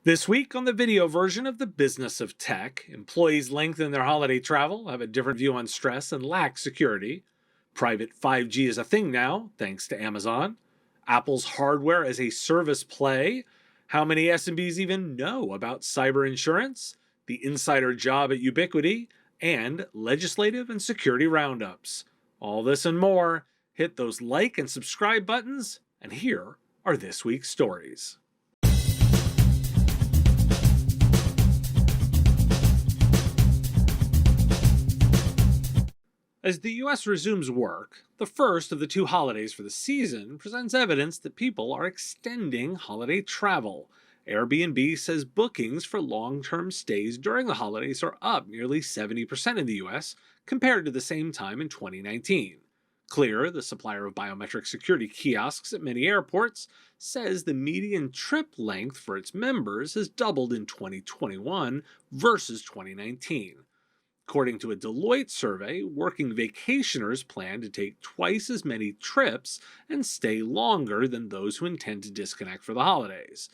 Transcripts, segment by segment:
This week on the video version of The Business of Tech, employees lengthen their holiday travel, have a different view on stress, and lack security. Private 5G is a thing now, thanks to Amazon. Apple's hardware as a service play. How many SMBs even know about cyber insurance? The insider job at Ubiquiti, and legislative and security roundups. All this and more. Hit those like and subscribe buttons, and here are this week's stories. As the US resumes work, the first of the two holidays for the season presents evidence that people are extending holiday travel. Airbnb says bookings for long-term stays during the holidays are up nearly 70% in the US compared to the same time in 2019. Clear, the supplier of biometric security kiosks at many airports, says the median trip length for its members has doubled in 2021 versus 2019. According to a Deloitte survey, working vacationers plan to take twice as many trips and stay longer than those who intend to disconnect for the holidays.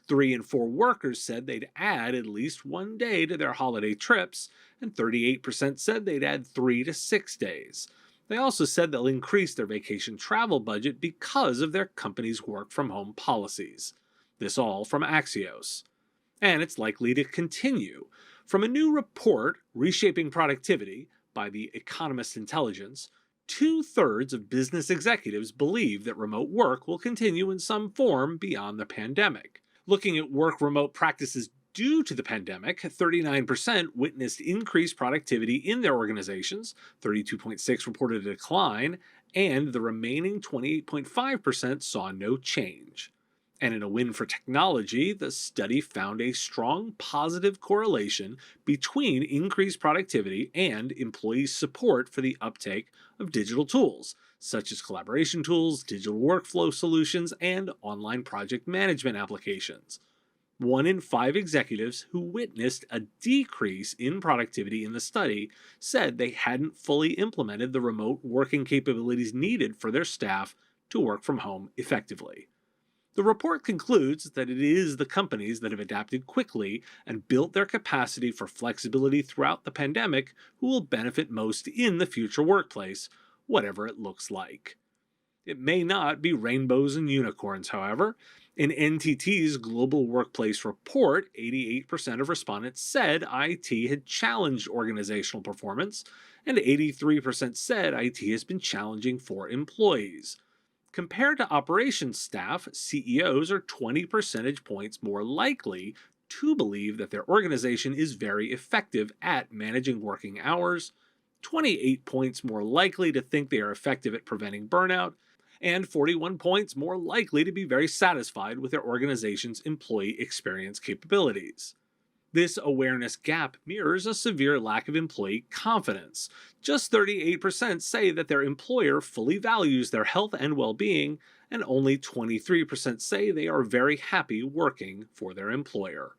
3 in 4 workers said they'd add at least one day to their holiday trips, and 38% said they'd add 3 to 6 days. They also said they'll increase their vacation travel budget because of their company's work from home policies. This all from Axios. And it's likely to continue. From a new report, Reshaping Productivity, by the Economist Intelligence, 2/3 of business executives believe that remote work will continue in some form beyond the pandemic. Looking at work remote practices due to the pandemic, 39% witnessed increased productivity in their organizations, 32.6% reported a decline, and the remaining 28.5% saw no change. And in a win for technology, the study found a strong positive correlation between increased productivity and employee support for the uptake of digital tools, such as collaboration tools, digital workflow solutions, and online project management applications. 1 in 5 executives who witnessed a decrease in productivity in the study said they hadn't fully implemented the remote working capabilities needed for their staff to work from home effectively. The report concludes that it is the companies that have adapted quickly and built their capacity for flexibility throughout the pandemic who will benefit most in the future workplace, whatever it looks like. It may not be rainbows and unicorns, however. In NTT's Global Workplace Report, 88% of respondents said IT had challenged organizational performance, and 83% said IT has been challenging for employees. Compared to operations staff, CEOs are 20 percentage points more likely to believe that their organization is very effective at managing working hours, 28 points more likely to think they are effective at preventing burnout, and 41 points more likely to be very satisfied with their organization's employee experience capabilities. This awareness gap mirrors a severe lack of employee confidence. Just 38% say that their employer fully values their health and well-being, and only 23% say they are very happy working for their employer.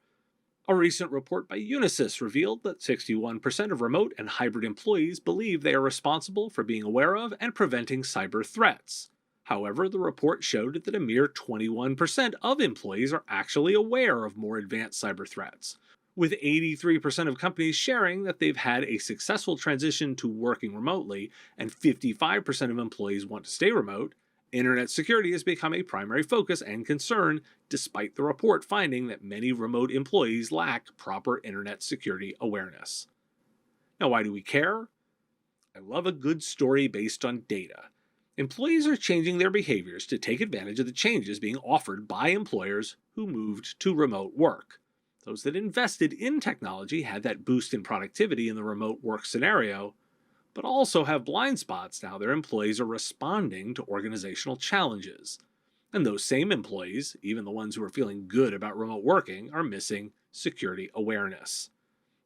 A recent report by Unisys revealed that 61% of remote and hybrid employees believe they are responsible for being aware of and preventing cyber threats. However, the report showed that a mere 21% of employees are actually aware of more advanced cyber threats, with 83% of companies sharing that they've had a successful transition to working remotely, and 55% of employees want to stay remote. Internet security has become a primary focus and concern, despite the report finding that many remote employees lack proper internet security awareness. Now, why do we care? I love a good story based on data. Employees are changing their behaviors to take advantage of the changes being offered by employers who moved to remote work. Those that invested in technology had that boost in productivity in the remote work scenario, but also have blind spots now their employees are responding to organizational challenges. And those same employees, even the ones who are feeling good about remote working, are missing security awareness.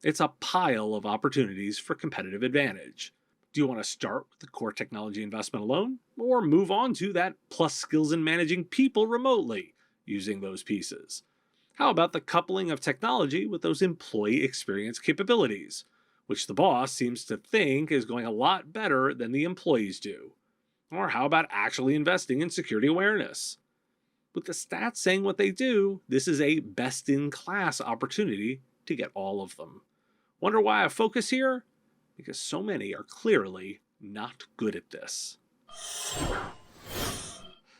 It's a pile of opportunities for competitive advantage. Do you want to start with the core technology investment alone, or move on to that plus skills in managing people remotely using those pieces? How about the coupling of technology with those employee experience capabilities, which the boss seems to think is going a lot better than the employees do? Or how about actually investing in security awareness? With the stats saying what they do, this is a best-in-class opportunity to get all of them. Wonder why I focus here? Because so many are clearly not good at this.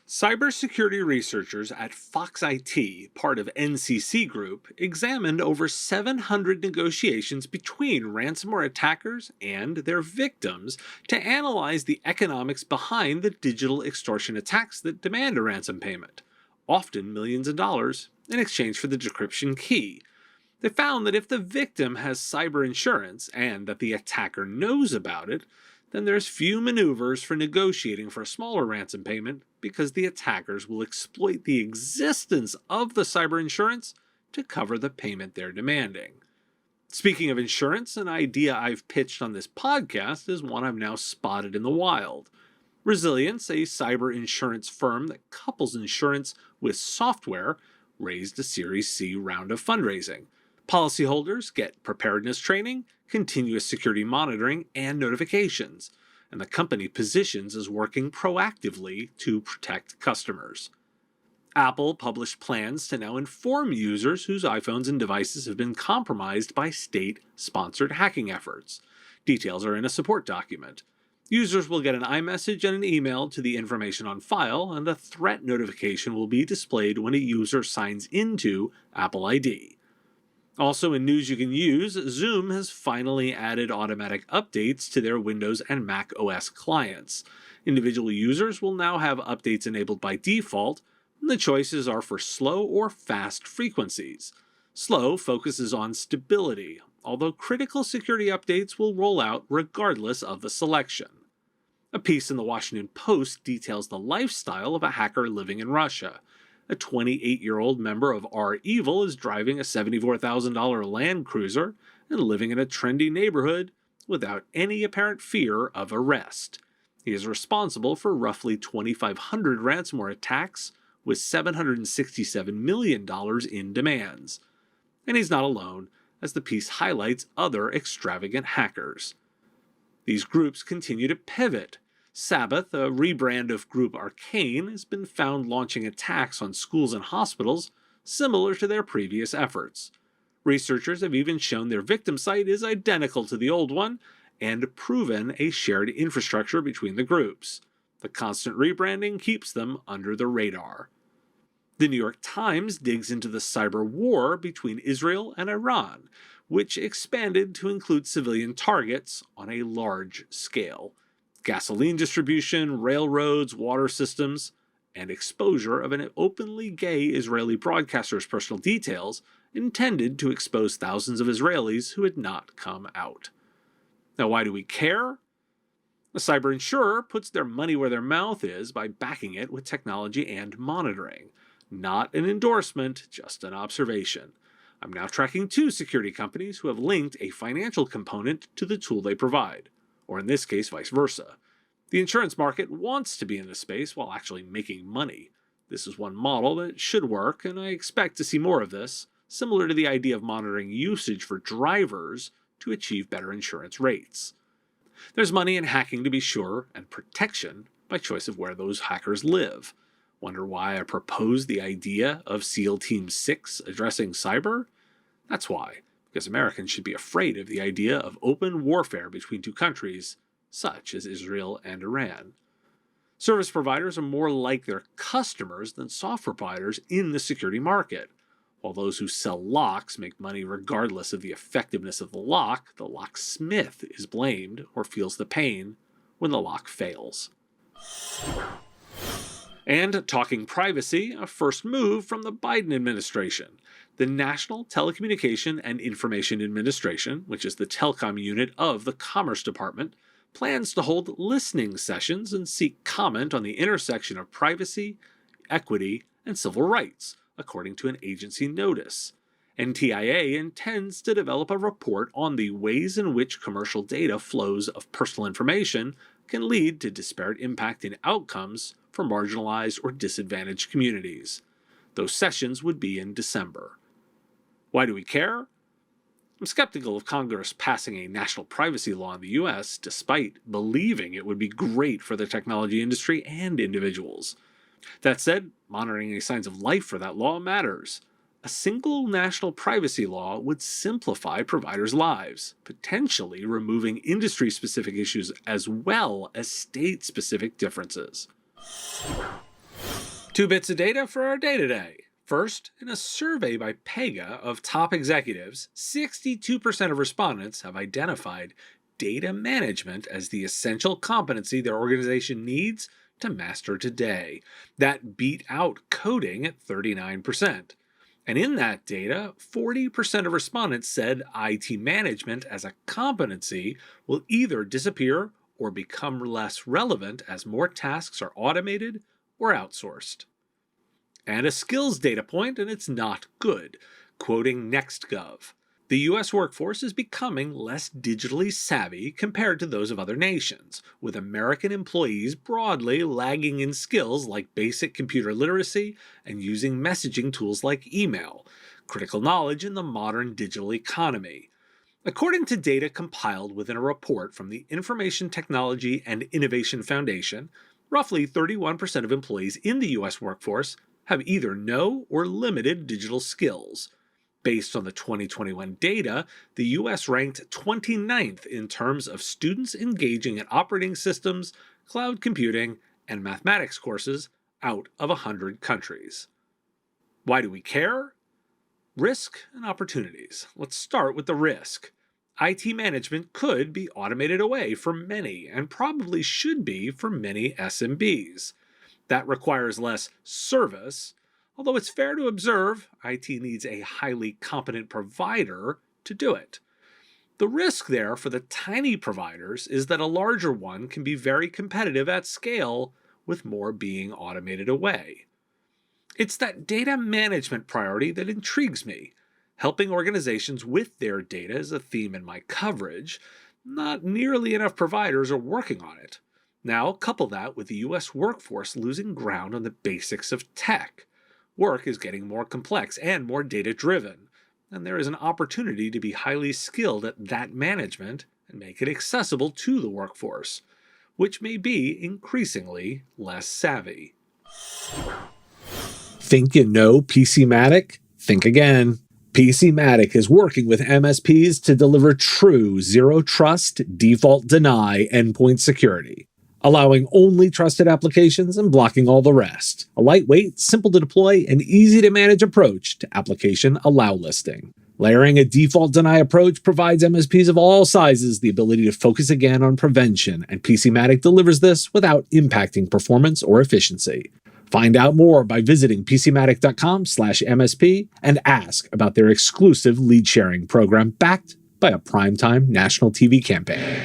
Cybersecurity researchers at Fox IT, part of NCC Group, examined over 700 negotiations between ransomware attackers and their victims to analyze the economics behind the digital extortion attacks that demand a ransom payment, often millions of dollars, in exchange for the decryption key. They found that if the victim has cyber insurance and that the attacker knows about it, then there's few maneuvers for negotiating for a smaller ransom payment because the attackers will exploit the existence of the cyber insurance to cover the payment they're demanding. Speaking of insurance, an idea I've pitched on this podcast is one I've now spotted in the wild. Resilience, a cyber insurance firm that couples insurance with software, raised a Series C round of fundraising. Policyholders get preparedness training, continuous security monitoring, and notifications, and the company positions as working proactively to protect customers. Apple published plans to now inform users whose iPhones and devices have been compromised by state-sponsored hacking efforts. Details are in a support document. Users will get an iMessage and an email to the information on file, and a threat notification will be displayed when a user signs into Apple ID. Also in news you can use, Zoom has finally added automatic updates to their Windows and Mac OS clients. Individual users will now have updates enabled by default, and the choices are for slow or fast frequencies. Slow focuses on stability, although critical security updates will roll out regardless of the selection. A piece in the Washington Post details the lifestyle of a hacker living in Russia. A 28-year-old member of R-Evil is driving a $74,000 Land Cruiser and living in a trendy neighborhood without any apparent fear of arrest. He is responsible for roughly 2,500 ransomware attacks with $767 million in demands. And he's not alone, as the piece highlights other extravagant hackers. These groups continue to pivot. Sabbath, a rebrand of Group Arcane, has been found launching attacks on schools and hospitals similar to their previous efforts. Researchers have even shown their victim site is identical to the old one and proven a shared infrastructure between the groups. The constant rebranding keeps them under the radar. The New York Times digs into the cyber war between Israel and Iran, which expanded to include civilian targets on a large scale. Gasoline distribution, railroads, water systems, and exposure of an openly gay Israeli broadcaster's personal details intended to expose thousands of Israelis who had not come out. Now, why do we care? A cyber insurer puts their money where their mouth is by backing it with technology and monitoring. Not an endorsement, just an observation. I'm now tracking 2 security companies who have linked a financial component to the tool they provide, or in this case, vice versa. The insurance market wants to be in this space while actually making money. This is one model that should work, and I expect to see more of this, similar to the idea of monitoring usage for drivers to achieve better insurance rates. There's money in hacking to be sure, and protection by choice of where those hackers live. Wonder why I proposed the idea of SEAL Team 6 addressing cyber? That's why, because Americans should be afraid of the idea of open warfare between 2 countries, such as Israel and Iran. Service providers are more like their customers than software providers in the security market. While those who sell locks make money regardless of the effectiveness of the locksmith is blamed or feels the pain when the lock fails. And talking privacy, a first move from the Biden administration. The National Telecommunication and Information Administration, which is the telecom unit of the Commerce Department, plans to hold listening sessions and seek comment on the intersection of privacy, equity, and civil rights, according to an agency notice. NTIA intends to develop a report on the ways in which commercial data flows of personal information can lead to disparate impact in outcomes for marginalized or disadvantaged communities. Those sessions would be in December. Why do we care? I'm skeptical of Congress passing a national privacy law in the U.S., despite believing it would be great for the technology industry and individuals. That said, monitoring any signs of life for that law matters. A single national privacy law would simplify providers' lives, potentially removing industry specific issues as well as state specific differences. 2 bits of data for our day today. First, in a survey by Pega of top executives, 62% of respondents have identified data management as the essential competency their organization needs to master today. That beat out coding at 39%. And in that data, 40% of respondents said IT management as a competency will either disappear or become less relevant as more tasks are automated or outsourced. And a skills data point, and it's not good. Quoting NextGov, the US workforce is becoming less digitally savvy compared to those of other nations, with American employees broadly lagging in skills like basic computer literacy and using messaging tools like email, critical knowledge in the modern digital economy. According to data compiled within a report from the Information Technology and Innovation Foundation, roughly 31% of employees in the US workforce have either no or limited digital skills. Based on the 2021 data, the US ranked 29th in terms of students engaging in operating systems, cloud computing, and mathematics courses out of 100 countries. Why do we care? Risk and opportunities. Let's start with the risk. IT management could be automated away for many, and probably should be for many SMBs. That requires less service, although it's fair to observe IT needs a highly competent provider to do it. The risk there for the tiny providers is that a larger one can be very competitive at scale, with more being automated away. It's that data management priority that intrigues me. Helping organizations with their data is a theme in my coverage. Not nearly enough providers are working on it. Now, couple that with the US workforce losing ground on the basics of tech. Work is getting more complex and more data-driven, and there is an opportunity to be highly skilled at that management and make it accessible to the workforce, which may be increasingly less savvy. Think you know PC Matic? Think again. PC Matic is working with MSPs to deliver true zero-trust, default-deny endpoint security, allowing only trusted applications and blocking all the rest. A lightweight, simple to deploy, and easy to manage approach to application allow listing. Layering a default deny approach provides MSPs of all sizes the ability to focus again on prevention, and PC Matic delivers this without impacting performance or efficiency. Find out more by visiting pcmatic.com/MSP and ask about their exclusive lead sharing program backed by a primetime national TV campaign.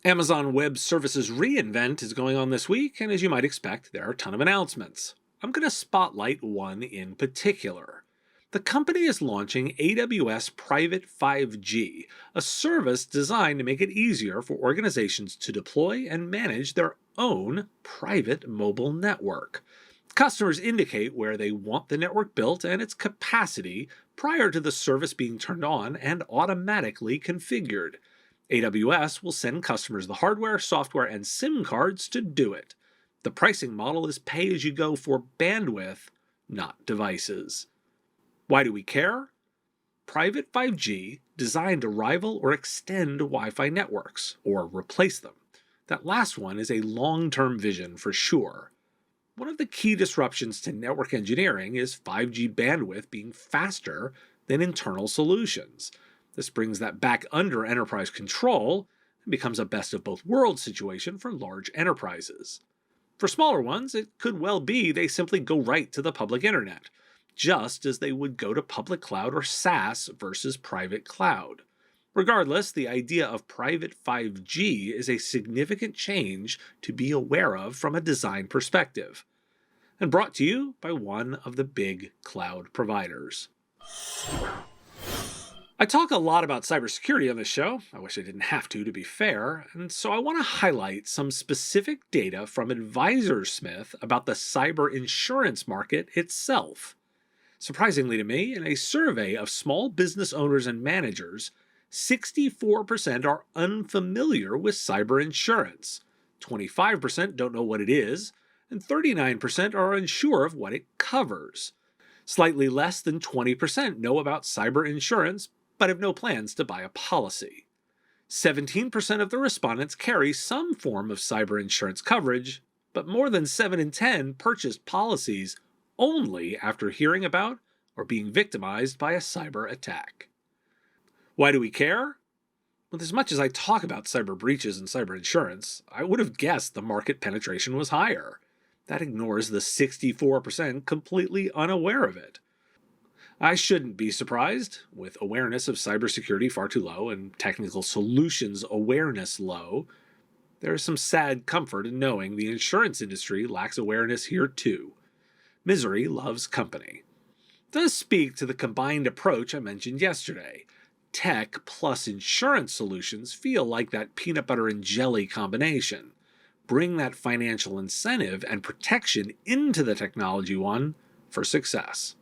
Amazon Web Services reInvent is going on this week, and as you might expect, there are a ton of announcements. I'm going to spotlight one in particular. The company is launching AWS Private 5G, a service designed to make it easier for organizations to deploy and manage their own private mobile network. Customers indicate where they want the network built and its capacity prior to the service being turned on and automatically configured. AWS will send customers the hardware, software, and SIM cards to do it. The pricing model is pay-as-you-go for bandwidth, not devices. Why do we care? Private 5G designed to rival or extend Wi-Fi networks, or replace them. That last one is a long-term vision for sure. One of the key disruptions to network engineering is 5G bandwidth being faster than internal solutions. This brings that back under enterprise control and becomes a best of both worlds situation for large enterprises. For smaller ones, it could well be they simply go right to the public internet, just as they would go to public cloud or SaaS versus private cloud. Regardless, the idea of private 5G is a significant change to be aware of from a design perspective, and brought to you by one of the big cloud providers. I talk a lot about cybersecurity on this show. I wish I didn't have to be fair, and so I want to highlight some specific data from AdvisorSmith about the cyber insurance market itself. Surprisingly to me, in a survey of small business owners and managers, 64% are unfamiliar with cyber insurance. 25% don't know what it is, and 39% are unsure of what it covers. Slightly less than 20% know about cyber insurance, but have no plans to buy a policy. 17% of the respondents carry some form of cyber insurance coverage, but more than 7 in 10 purchased policies only after hearing about or being victimized by a cyber attack. Why do we care? With as much as I talk about cyber breaches and cyber insurance, I would have guessed the market penetration was higher. That ignores the 64% completely unaware of it. I shouldn't be surprised, with awareness of cybersecurity far too low and technical solutions awareness low. There is some sad comfort in knowing the insurance industry lacks awareness here too. Misery loves company. It does speak to the combined approach I mentioned yesterday. Tech plus insurance solutions feel like that peanut butter and jelly combination. Bring that financial incentive and protection into the technology one for success.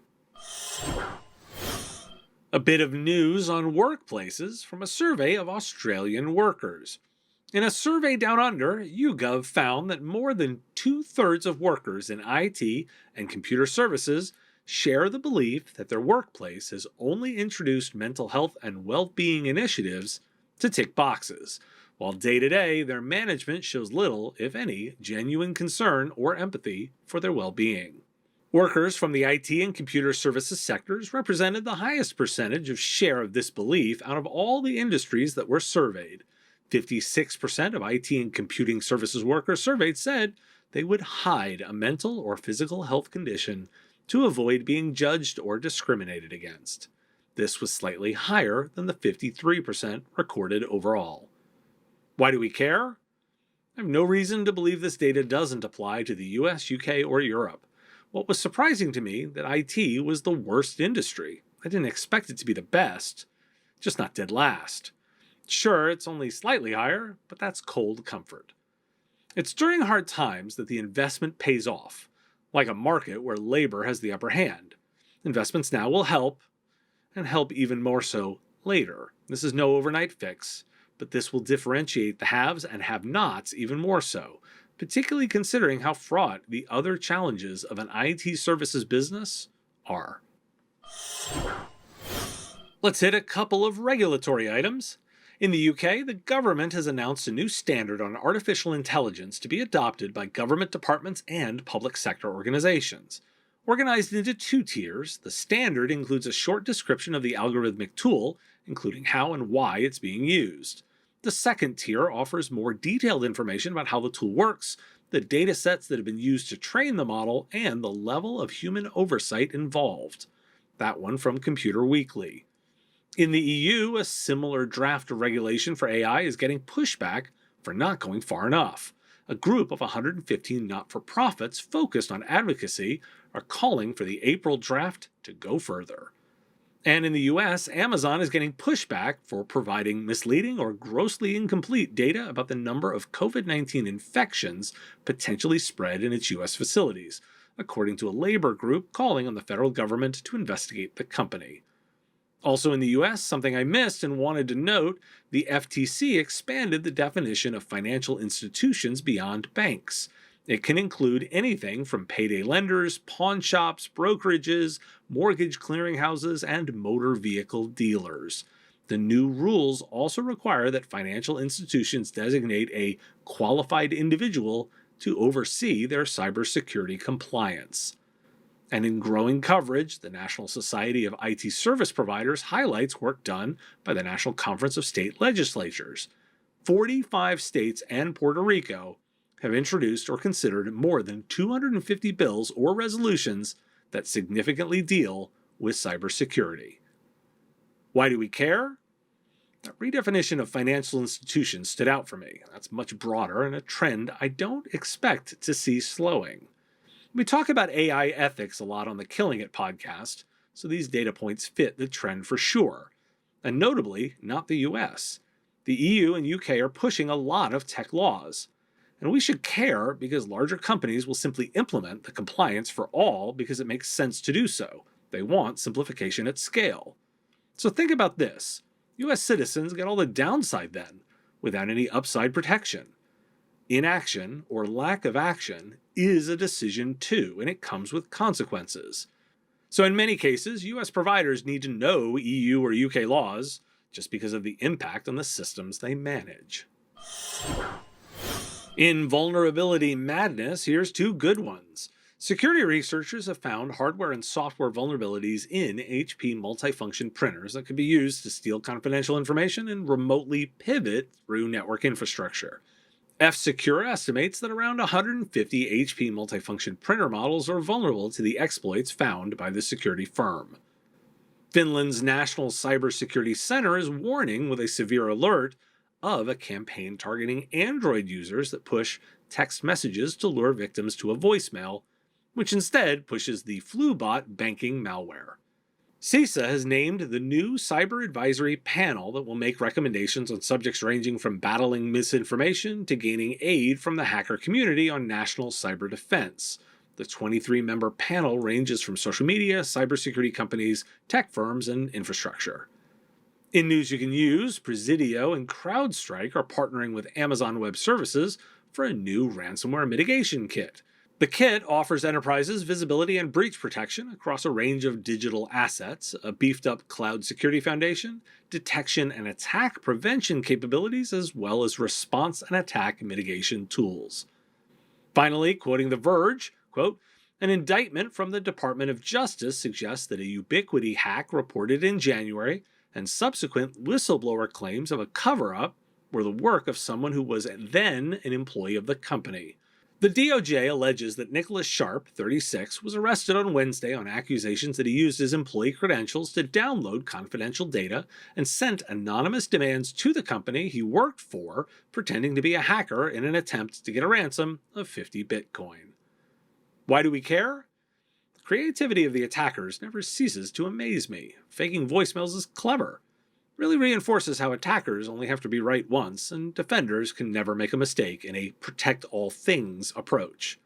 A bit of news on workplaces from a survey of Australian workers. In a survey down under, YouGov found that more than 2/3 of workers in IT and computer services share the belief that their workplace has only introduced mental health and well-being initiatives to tick boxes, while day-to-day their management shows little, if any, genuine concern or empathy for their well-being. Workers from the IT and computer services sectors represented the highest percentage of share of this belief out of all the industries that were surveyed. 56% of IT and computing services workers surveyed said they would hide a mental or physical health condition to avoid being judged or discriminated against. This was slightly higher than the 53% recorded overall. Why do we care? I have no reason to believe this data doesn't apply to the US, UK, or Europe. What was surprising to me that IT was the worst industry. I didn't expect it to be the best, just not dead last. Sure, it's only slightly higher, but that's cold comfort. It's during hard times that the investment pays off, like a market where labor has the upper hand. Investments now will help, and help even more so later. This is no overnight fix, but this will differentiate the haves and have-nots even more so, particularly considering how fraught the other challenges of an IT services business are. Let's hit a couple of regulatory items. In the UK, the government has announced a new standard on artificial intelligence to be adopted by government departments and public sector organizations. Organized into 2 tiers, the standard includes a short description of the algorithmic tool, including how and why it's being used. The second tier offers more detailed information about how the tool works, the data sets that have been used to train the model, and the level of human oversight involved. That one from Computer Weekly. In the EU, a similar draft regulation for AI is getting pushback for not going far enough. A group of 115 not-for-profits focused on advocacy are calling for the April draft to go further. And in the US, Amazon is getting pushback for providing misleading or grossly incomplete data about the number of COVID-19 infections potentially spread in its US facilities, according to a labor group calling on the federal government to investigate the company. Also in the US, something I missed and wanted to note, the FTC expanded the definition of financial institutions beyond banks. It can include anything from payday lenders, pawn shops, brokerages, mortgage clearinghouses, and motor vehicle dealers. The new rules also require that financial institutions designate a qualified individual to oversee their cybersecurity compliance. And in growing coverage, the National Society of IT Service Providers highlights work done by the National Conference of State Legislatures. 45 states and Puerto Rico have introduced or considered more than 250 bills or resolutions that significantly deal with cybersecurity. Why do we care? That redefinition of financial institutions stood out for me. That's much broader and a trend I don't expect to see slowing. We talk about AI ethics a lot on the Killing It podcast, so these data points fit the trend for sure. And notably, not the US. The EU and UK are pushing a lot of tech laws. And we should care because larger companies will simply implement the compliance for all because it makes sense to do so. They want simplification at scale. So think about this. US citizens get all the downside then, without any upside protection. Inaction or lack of action is a decision too, and it comes with consequences. So in many cases, US providers need to know EU or UK laws just because of the impact on the systems they manage. In vulnerability madness, here's two good ones. Security researchers have found hardware and software vulnerabilities in HP multifunction printers that can be used to steal confidential information and remotely pivot through network infrastructure. F-Secure estimates that around 150 HP multifunction printer models are vulnerable to the exploits found by the security firm. Finland's National Cybersecurity Center is warning with a severe alert of a campaign targeting Android users that push text messages to lure victims to a voicemail, which instead pushes the FluBot banking malware. CISA has named the new cyber advisory panel that will make recommendations on subjects ranging from battling misinformation to gaining aid from the hacker community on national cyber defense. The 23-member panel ranges from social media, cybersecurity companies, tech firms, and infrastructure. In news you can use, Presidio and CrowdStrike are partnering with Amazon Web Services for a new ransomware mitigation kit. The kit offers enterprises visibility and breach protection across a range of digital assets, a beefed-up cloud security foundation, detection and attack prevention capabilities, as well as response and attack mitigation tools. Finally, quoting The Verge, quote, "An indictment from the Department of Justice suggests that a Ubiquiti hack reported in January and subsequent whistleblower claims of a cover-up were the work of someone who was then an employee of the company." The DOJ alleges that Nicholas Sharp, 36, was arrested on Wednesday on accusations that he used his employee credentials to download confidential data and sent anonymous demands to the company he worked for, pretending to be a hacker in an attempt to get a ransom of 50 Bitcoin. Why do we care? The creativity of the attackers never ceases to amaze me. Faking voicemails is clever. Really reinforces how attackers only have to be right once, and defenders can never make a mistake in a protect all things approach.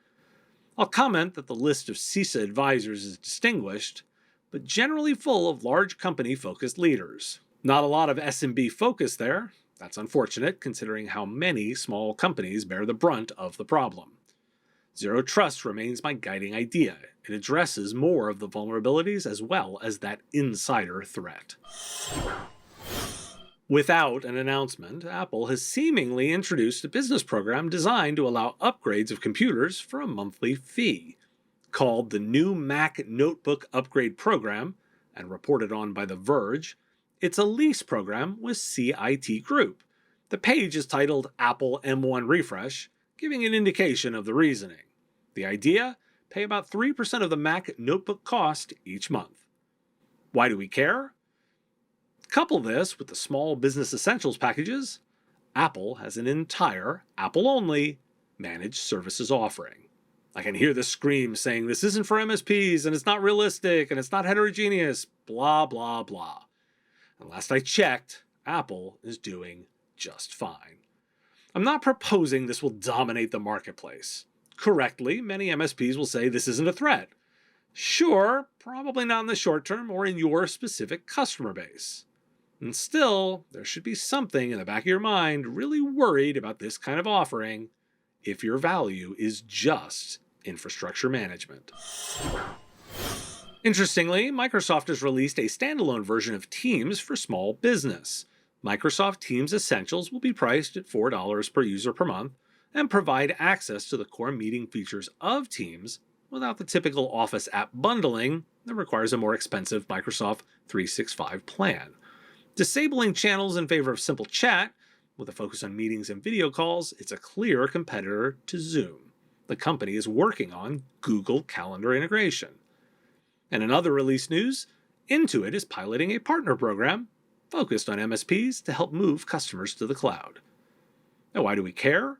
I'll comment that the list of CISA advisors is distinguished, but generally full of large company-focused leaders. Not a lot of SMB focus there. That's unfortunate, considering how many small companies bear the brunt of the problem. Zero Trust remains my guiding idea. It addresses more of the vulnerabilities as well as that insider threat. Without an announcement, Apple has seemingly introduced a business program designed to allow upgrades of computers for a monthly fee. Called the New Mac Notebook Upgrade Program, and reported on by The Verge, it's a lease program with CIT Group. The page is titled Apple M1 Refresh, giving an indication of the reasoning. The idea? Pay about 3% of the Mac notebook cost each month. Why do we care? Couple this with the small business essentials packages, Apple has an entire, Apple-only, managed services offering. I can hear the scream saying this isn't for MSPs and it's not realistic and it's not heterogeneous, blah, blah, blah. And last I checked, Apple is doing just fine. I'm not proposing this will dominate the marketplace. Correctly, many MSPs will say this isn't a threat. Sure, probably not in the short term or in your specific customer base. And still, there should be something in the back of your mind really worried about this kind of offering if your value is just infrastructure management. Interestingly, Microsoft has released a standalone version of Teams for small business. Microsoft Teams Essentials will be priced at $4 per user per month and provide access to the core meeting features of Teams without the typical Office app bundling that requires a more expensive Microsoft 365 plan. Disabling channels in favor of simple chat, with a focus on meetings and video calls, it's a clear competitor to Zoom. The company is working on Google Calendar integration. And in other release news, Intuit is piloting a partner program focused on MSPs to help move customers to the cloud. Now, why do we care?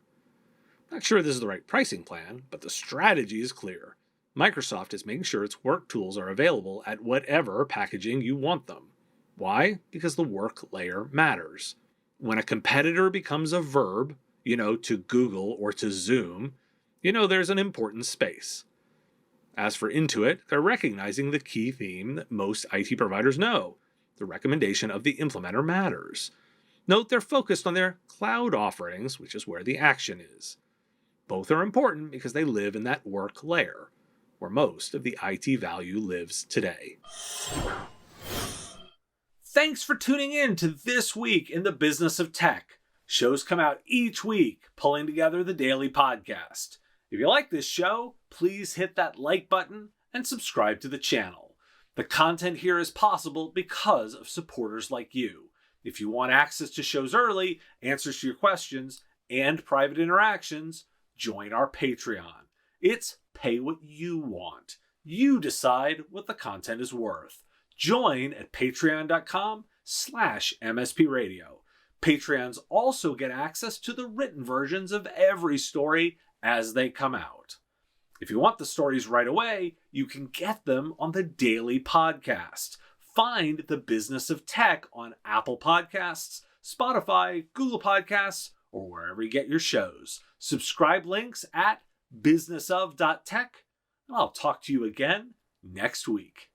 Not sure this is the right pricing plan, but the strategy is clear. Microsoft is making sure its work tools are available at whatever packaging you want them. Why? Because the work layer matters. When a competitor becomes a verb, to Google or to Zoom, there's an important space. As for Intuit, they're recognizing the key theme that most IT providers know. The recommendation of the implementer matters. Note they're focused on their cloud offerings, which is where the action is. Both are important because they live in that work layer, where most of the IT value lives today. Thanks for tuning in to This Week in the Business of Tech. Shows come out each week, pulling together the daily podcast. If you like this show, please hit that like button and subscribe to the channel. The content here is possible because of supporters like you. If you want access to shows early, answers to your questions, and private interactions, join our Patreon. It's pay what you want. You decide what the content is worth. Join at patreon.com/MSPradio. Patreons also get access to the written versions of every story as they come out. If you want the stories right away, you can get them on the daily podcast. Find The Business of Tech on Apple Podcasts, Spotify, Google Podcasts, or wherever you get your shows. Subscribe links at businessof.tech, and I'll talk to you again next week.